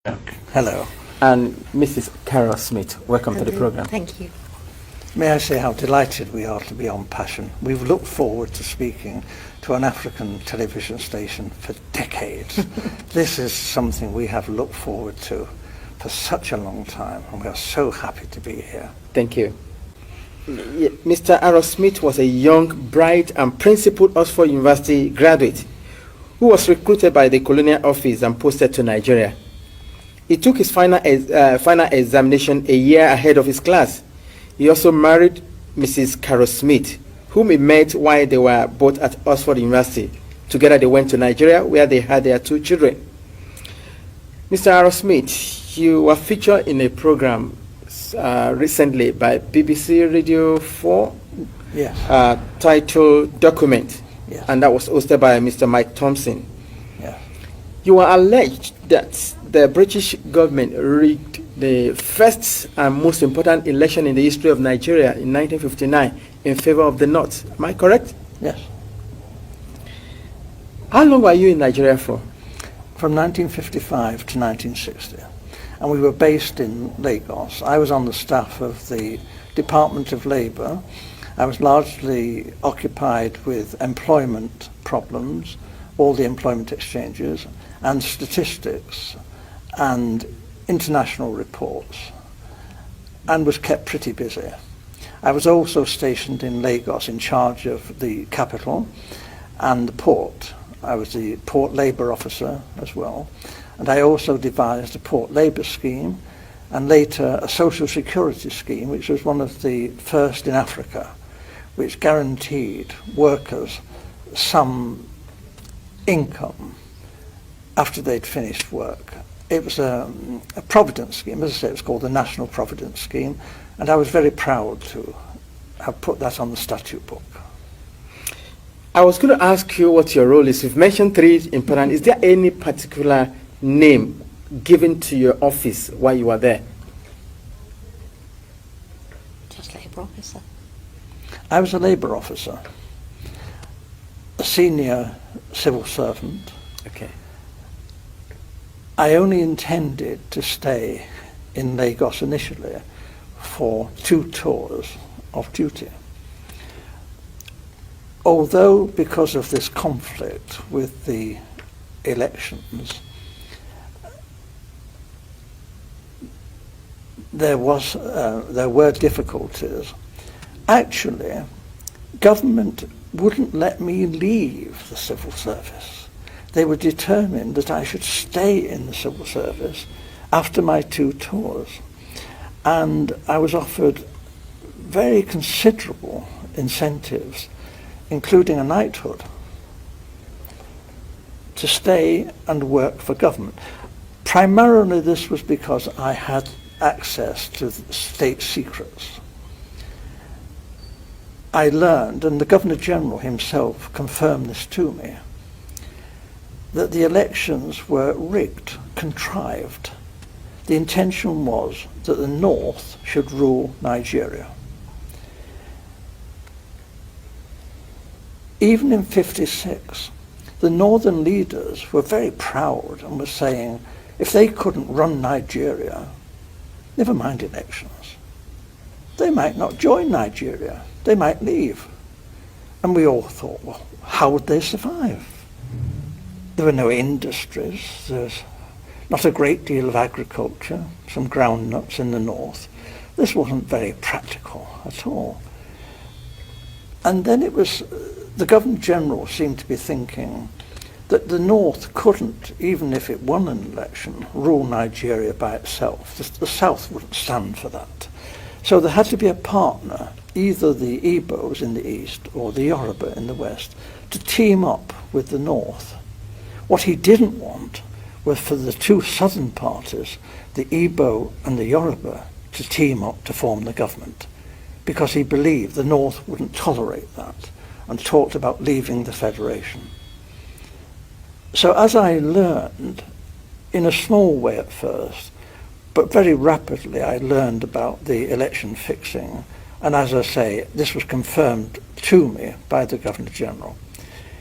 Hello. And Mrs. Carol Smith, welcome to the program. Thank you. May I say how delighted we are to be on Passion. We've looked forward to speaking to an African television station for decades. This is something we have looked forward to for such a long time, and we are so happy to be here. Thank you. Mr. Aaron Smith was a young, bright, and principled Oxford University graduate who was recruited by the Colonial Office and posted to Nigeria. He took his final examination a year ahead of his class. He also married Mrs. Carol Smith, whom he met while they were both at Oxford University. Together they went to Nigeria, where they had their 2 children. Mr. Aaron Smith, you were featured in a program recently by BBC Radio 4, Yes. titled Document, Yes. and that was hosted by Mr. Mike Thompson. Yes. You were alleged that the British government rigged the first and most important election in the history of Nigeria in 1959 in favor of the North. Am I correct? Yes. How long were you in Nigeria for? From 1955 to 1960. And we were based in Lagos. I was on the staff of the Department of Labour. I was largely occupied with employment problems, all the employment exchanges, and statistics and international reports, and was kept pretty busy. I was also stationed in Lagos in charge of the capital and the port. I was the port labour officer as well, and I also devised a port labour scheme and later a social security scheme, which was one of the first in Africa, which guaranteed workers some income after they'd finished work. It was a providence scheme. As I say, it was called the National Providence Scheme, and I was very proud to have put that on the statute book. I was going to ask you what your role is. You've mentioned 3 important. Is there any particular name given to your office while you were there? Just Labour Officer. I was a labour officer, a senior civil servant. Okay. I only intended to stay in Lagos initially for 2 tours of duty. Although, because of this conflict with the elections, there were difficulties. Actually, government wouldn't let me leave the civil service. They were determined that I should stay in the civil service after my 2 tours. And I was offered very considerable incentives, including a knighthood, to stay and work for government. Primarily this was because I had access to state secrets. I learned, and the Governor-General himself confirmed this to me, that the elections were rigged, contrived. The intention was that the North should rule Nigeria. Even in '56, the Northern leaders were very proud and were saying, if they couldn't run Nigeria, never mind elections. They might not join Nigeria. They might leave. And we all thought, well, how would they survive? There were no industries. There's not a great deal of agriculture, some groundnuts in the north. This wasn't very practical at all. And then it was, the Governor-General seemed to be thinking that the North couldn't, even if it won an election, rule Nigeria by itself. The South wouldn't stand for that. So there had to be a partner, either the Igbos in the east or the Yoruba in the west, to team up with the North. What he didn't want was for the 2 southern parties, the Igbo and the Yoruba, to team up to form the government, because he believed the North wouldn't tolerate that and talked about leaving the federation. So as I learned, in a small way at first, but very rapidly I learned about the election fixing, and as I say, this was confirmed to me by the Governor-General.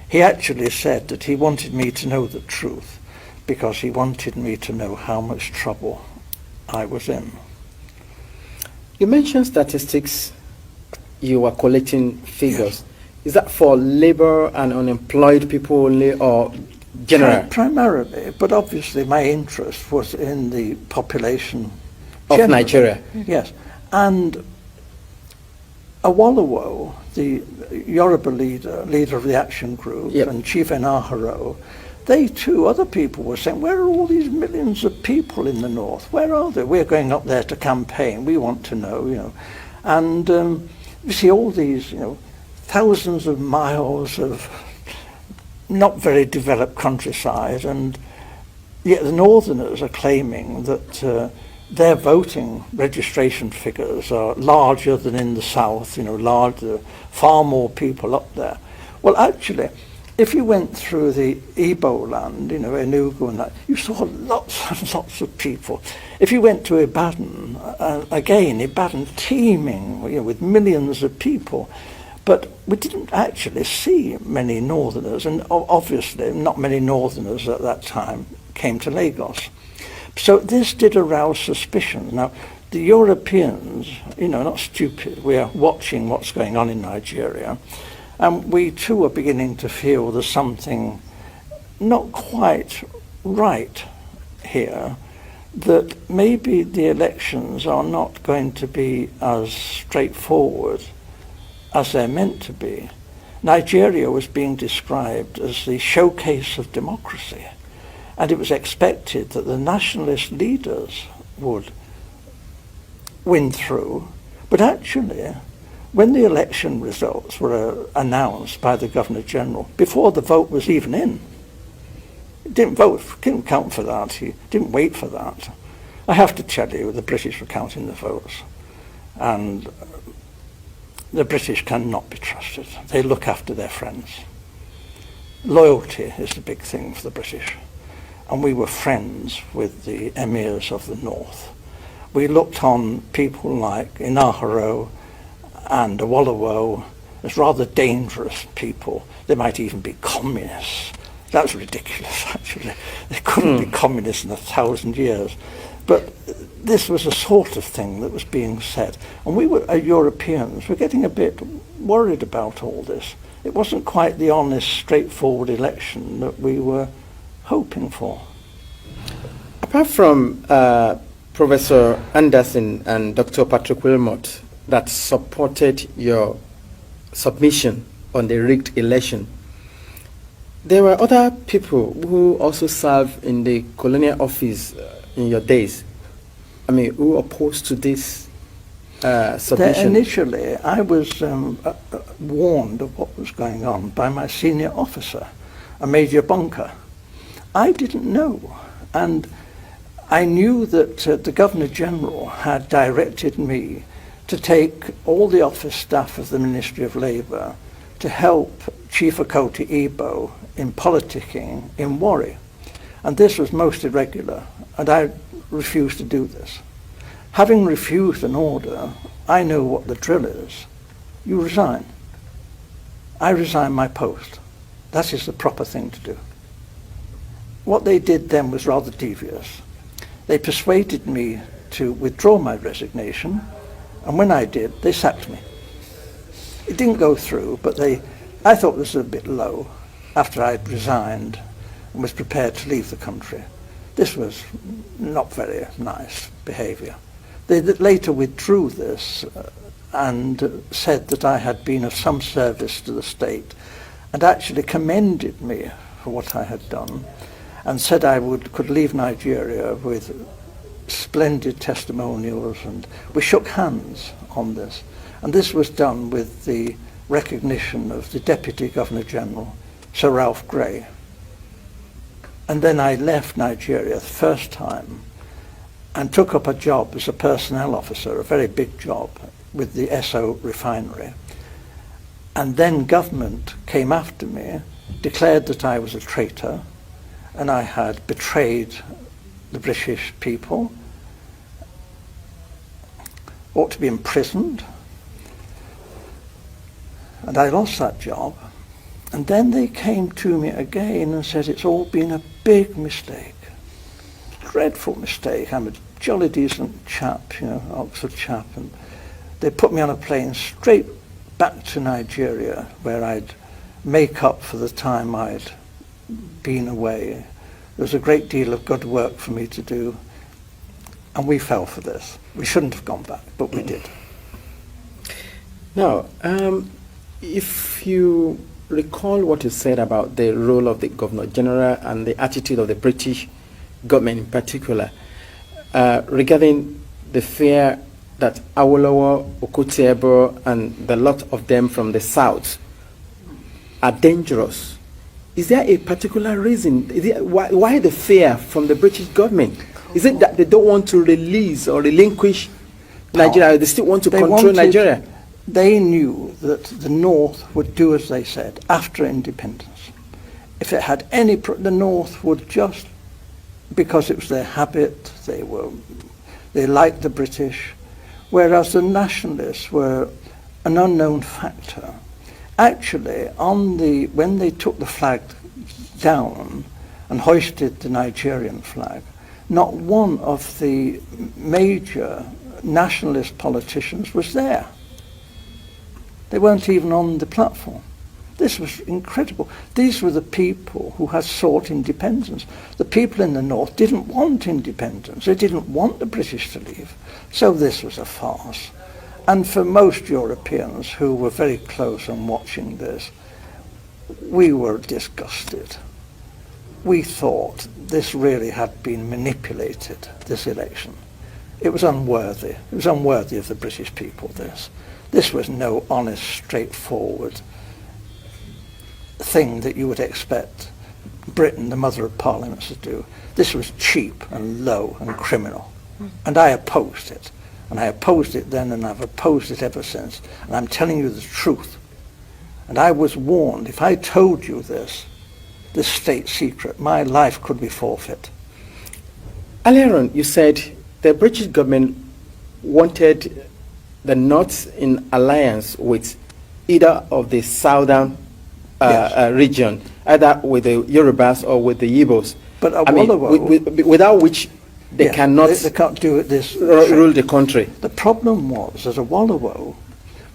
He actually said that he wanted me to know the truth, because he wanted me to know how much trouble I was in. You mentioned statistics. You were collecting figures. Yes. Is that for labor and unemployed people only, or general? Primarily, but obviously my interest was in the population of generally. Nigeria. Yes, and Awolowo, the Yoruba leader of the action group, yep. and Chief Enaharo, they too, other people were saying, where are all these millions of people in the north? Where are they? We're going up there to campaign. We want to know, you know. And you see all these, you know, thousands of miles of not very developed countryside, and yet the northerners are claiming that their voting registration figures are larger than in the south, you know, larger, far more people up there. Well, actually, if you went through the Igbo land, you know, Enugu and that, you saw lots and lots of people. If you went to Ibadan, again, Ibadan teeming, you know, with millions of people. But we didn't actually see many northerners, and obviously not many northerners at that time came to Lagos. So this did arouse suspicion. Now, the Europeans, you know, not stupid, we are watching what's going on in Nigeria, and we too are beginning to feel there's something not quite right here, that maybe the elections are not going to be as straightforward as they're meant to be. Nigeria was being described as the showcase of democracy, and it was expected that the nationalist leaders would win through. But actually, when the election results were announced by the Governor-General, before the vote was even in, he didn't vote, didn't count for that, he didn't wait for that. I have to tell you, the British were counting the votes, and the British cannot be trusted. They look after their friends. Loyalty is the big thing for the British. And we were friends with the emirs of the north. We looked on people like Enaharo and Awolowo as rather dangerous people. They might even be communists. That's ridiculous, actually. They couldn't be communists in 1,000 years. But this was a sort of thing that was being said. And we were, Europeans, were getting a bit worried about all this. It wasn't quite the honest, straightforward election that we were hoping for. Apart from Professor Anderson and Dr. Patrick Wilmot that supported your submission on the rigged election, there were other people who also served in the colonial office in your days. I mean, who opposed to this submission? Initially, I was warned of what was going on by my senior officer, a Major Bunker. I didn't know, and I knew that the Governor-General had directed me to take all the office staff of the Ministry of Labour to help Chief Okoti Igbo in politicking in Warri. And this was most irregular, and I refused to do this. Having refused an order, I know what the drill is. You resign. I resign my post. That is the proper thing to do. What they did then was rather devious. They persuaded me to withdraw my resignation, and when I did, they sacked me. It didn't go through, but I thought this was a bit low after I'd resigned and was prepared to leave the country. This was not very nice behaviour. They later withdrew this and said that I had been of some service to the state, and actually commended me for what I had done, and said I could leave Nigeria with splendid testimonials, and we shook hands on this. And this was done with the recognition of the Deputy Governor-General, Sir Ralph Grey. And then I left Nigeria the first time and took up a job as a personnel officer, a very big job, with the Esso refinery. And then government came after me, declared that I was a traitor, and I had betrayed the British people, ought to be imprisoned. And I lost that job. And then they came to me again and said it's all been a big mistake. Dreadful mistake. I'm a jolly decent chap, Oxford chap, and they put me on a plane straight back to Nigeria where I'd make up for the time I'd been away. There was a great deal of good work for me to do, and we fell for this. We shouldn't have gone back, but we did. Now, if you recall what you said about the role of the Governor General and the attitude of the British government in particular, regarding the fear that Awolowo, Okotie-Eboh, and the lot of them from the south are dangerous, is there a particular reason? Why the fear from the British government? Is it that they don't want to release or relinquish Nigeria? They still want to control Nigeria? They knew that the North would do as they said after independence. If it had any, the North would just, because it was their habit, they liked the British, whereas the nationalists were an unknown factor. Actually, when they took the flag down and hoisted the Nigerian flag, not one of the major nationalist politicians was there. They weren't even on the platform. This was incredible. These were the people who had sought independence. The people in the North didn't want independence. They didn't want the British to leave. So this was a farce. And for most Europeans who were very close and watching this, we were disgusted. We thought this really had been manipulated, this election. It was unworthy. It was unworthy of the British people, this. This was no honest, straightforward thing that you would expect Britain, the mother of parliaments, to do. This was cheap and low and criminal. And I opposed it. And I opposed it then, and I've opposed it ever since. And I'm telling you the truth. And I was warned, if I told you this state secret, my life could be forfeit. Earlier on, you said the British government wanted the North in alliance with either of the southern region, either with the Yorubas or with the Igbos. But Awolowo, without which they cannot they can't do it this rule the country. The problem was that Awolowo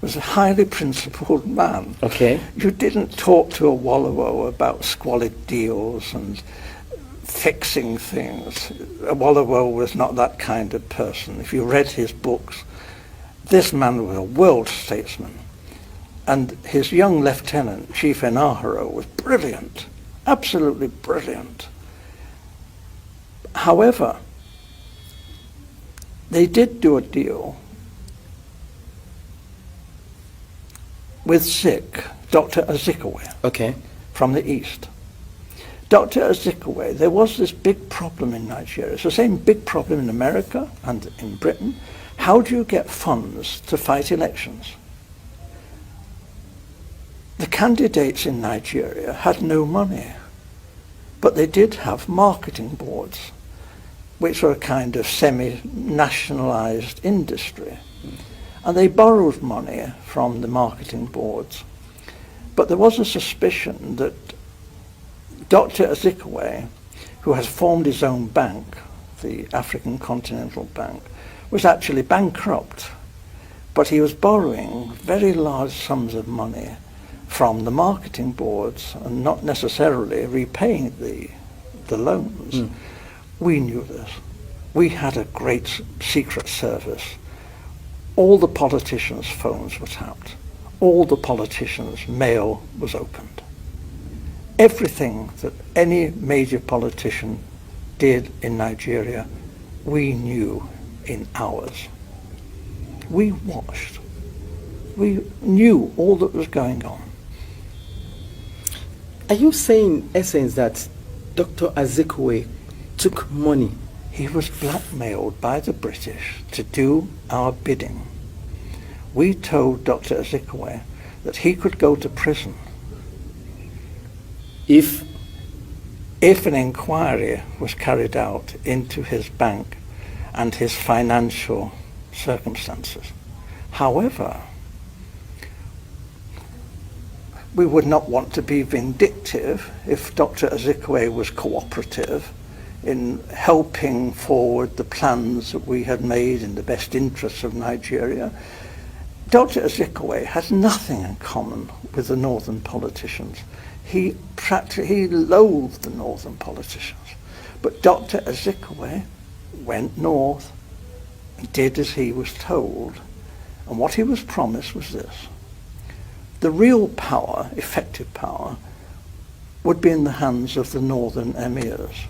was a highly principled man. Okay. You didn't talk to Awolowo about squalid deals and fixing things. Awolowo was not that kind of person. If you read his books, this man was a world statesman. And his young lieutenant, Chief Enaharo, was brilliant, absolutely brilliant. However, they did do a deal with Zik, Dr. Azikiwe, okay, from the east. Dr. Azikiwe, there was this big problem in Nigeria. It's the same big problem in America and in Britain. How do you get funds to fight elections? The candidates in Nigeria had no money, but they did have marketing boards, which were a kind of semi-nationalized industry. And they borrowed money from the marketing boards. But there was a suspicion that Dr. Azikiwe, who has formed his own bank, the African Continental Bank, was actually bankrupt. But he was borrowing very large sums of money from the marketing boards and not necessarily repaying the loans. We knew this. We had a great secret service. All the politicians' phones were tapped. All the politicians' mail was opened. Everything that any major politician did in Nigeria, we knew in hours. We watched. We knew all that was going on. Are you saying, in essence, that Dr. Azikiwe took money? He was blackmailed by the British to do our bidding. We told Dr. Azikiwe that he could go to prison if an inquiry was carried out into his bank and his financial circumstances. However, we would not want to be vindictive if Dr. Azikiwe was cooperative in helping forward the plans that we had made in the best interests of Nigeria. Dr. Azikiwe has nothing in common with the northern politicians. He loathed the northern politicians. But Dr. Azikiwe went north and did as he was told. And what he was promised was this: the real power, effective power, would be in the hands of the northern emirs.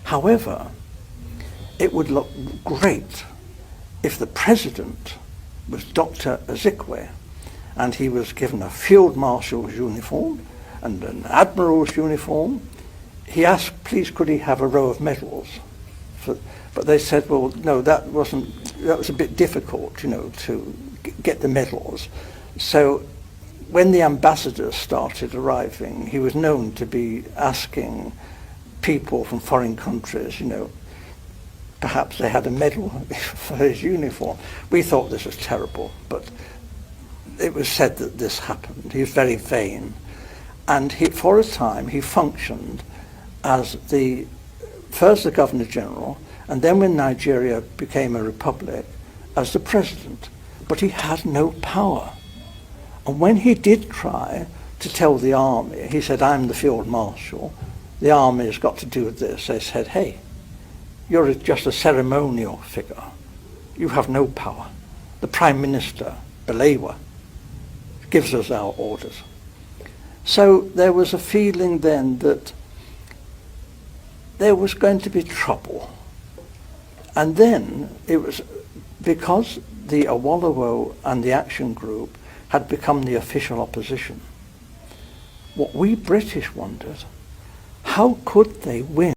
However, it would look great if the president was Dr. Azikiwe and he was given a field marshal's uniform and an admiral's uniform. He asked, please, could he have a row of medals? But they said, well, no, that was a bit difficult, to get the medals. So when the ambassadors started arriving, he was known to be asking people from foreign countries, perhaps they had a medal for his uniform. We thought this was terrible, but it was said that this happened. He was very vain. And for a time, he functioned as first the Governor General, and then when Nigeria became a republic, as the president. But he had no power. And when he did try to tell the army, he said, I'm the field marshal, the army has got to do with this. They said, hey, you're just a ceremonial figure. You have no power. The Prime Minister, Balewa, gives us our orders. So there was a feeling then that there was going to be trouble. And then it was because the Awolowo and the Action Group had become the official opposition. What we British wondered, how could they win